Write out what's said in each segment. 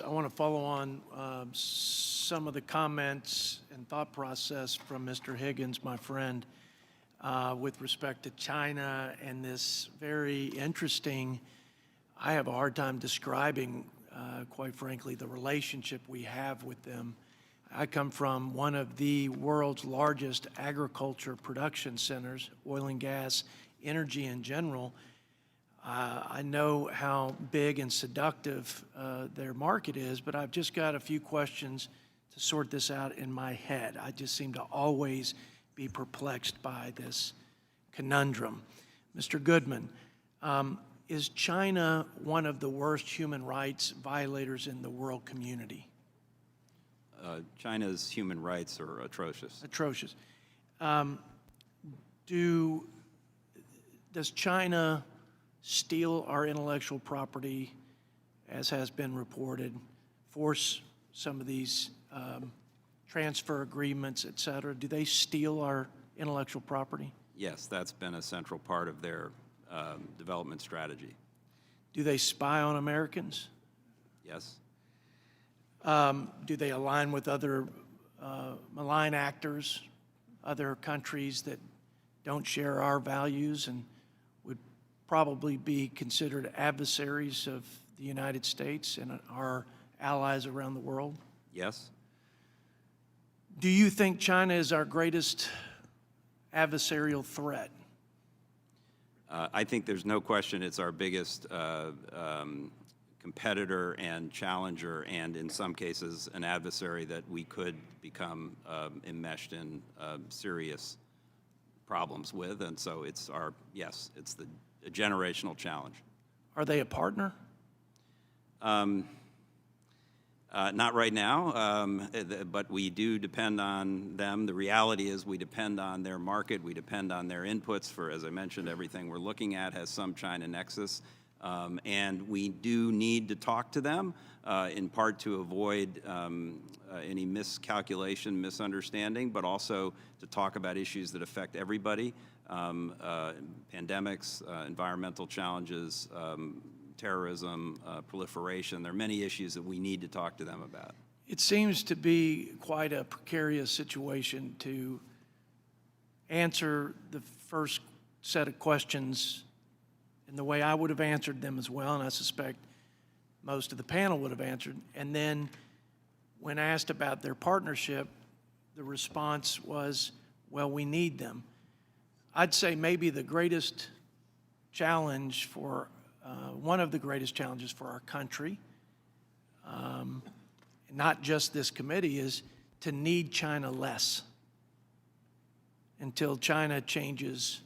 I want to follow on some of the comments and thought process from Mr. Higgins, my friend, with respect to China and this very interesting, I have a hard time describing, quite frankly, the relationship we have with them. I come from one of the world's largest agriculture production centers, oil and gas, energy in general. I know how big and seductive their market is, but I've just got a few questions to sort this out in my head. I just seem to always be perplexed by this conundrum. Mr. Goodman, is China one of the worst human rights violators in the world community? China's human rights are atrocious. Atrocious. Does China steal our intellectual property, as has been reported, force some of these transfer agreements, et cetera? Do they steal our intellectual property? Yes, that's been a central part of their development strategy. Do they spy on Americans? Yes. Do they align with other malign actors, other countries that don't share our values and would probably be considered adversaries of the United States and our allies around the world? Yes. Do you think China is our greatest adversarial threat? I think there's no question it's our biggest competitor and challenger, and in some cases an adversary that we could become enmeshed in serious problems with. And so it's it's a generational challenge. Are they a partner? Not right now, but we do depend on them. The reality is we depend on their market. We depend on their inputs for, as I mentioned, everything we're looking at has some China nexus. And we do need to talk to them, in part to avoid any miscalculation, misunderstanding, but also to talk about issues that affect everybody, pandemics, environmental challenges, terrorism, proliferation. There are many issues that we need to talk to them about. It seems to be quite a precarious situation to answer the first set of questions in the way I would have answered them as well, and I suspect most of the panel would have answered. And then when asked about their partnership, the response was, well, we need them. I'd say maybe the greatest challenge for one of the greatest challenges for our country, not just this committee, is to need China less until China changes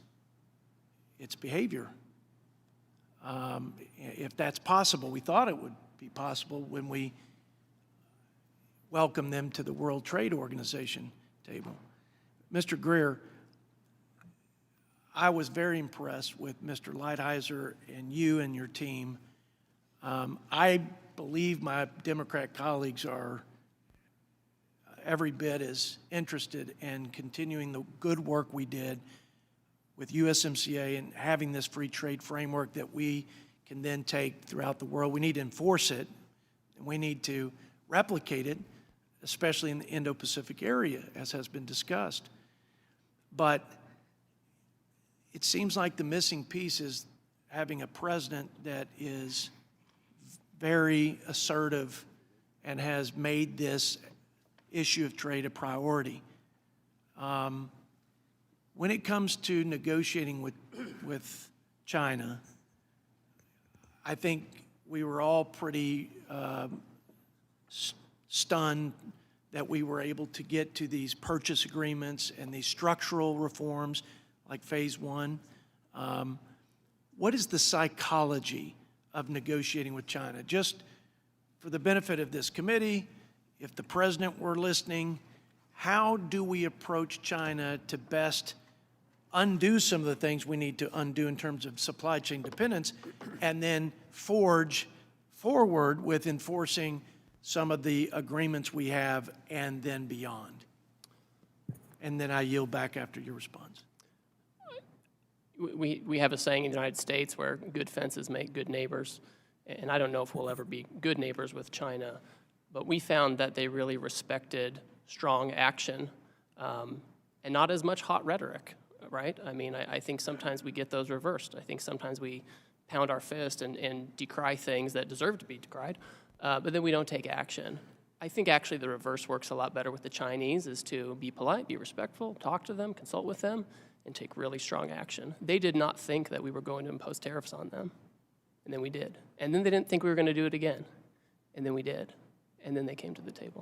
its behavior. If that's possible, we thought it would be possible when we welcomed them to the World Trade Organization table. Mr. Greer, I was very impressed with Mr. Lighthizer and you and your team. I believe my Democrat colleagues are every bit as interested in continuing the good work we did with USMCA and having this free trade framework that we can then take throughout the world. We need to enforce it, and we need to replicate it, especially in the Indo-Pacific area, as has been discussed. But it seems like the missing piece is having a president that is very assertive and has made this issue of trade a priority. When it comes to negotiating with China, I think we were all pretty stunned that we were able to get to these purchase agreements and these structural reforms like phase one. What is the psychology of negotiating with China? Just for the benefit of this committee, if the president were listening, how do we approach China to best undo some of the things we need to undo in terms of supply chain dependence, and then forge forward with enforcing some of the agreements we have and then beyond? And then I yield back after your response. We have a saying in the United States where good fences make good neighbors. and I don't know if we'll ever be good neighbors with China, but we found that they really respected strong action and not as much hot rhetoric, right? I mean, I think sometimes we get those reversed. I think sometimes we pound our fist and decry things that deserve to be decried, but then we don't take action. I think actually the reverse works a lot better with the Chinese, is to be polite, be respectful, talk to them, consult with them, and take really strong action. They did not think that we were going to impose tariffs on them, and then we did. And then they didn't think we were going to do it again, and then we did. And then they came to the table.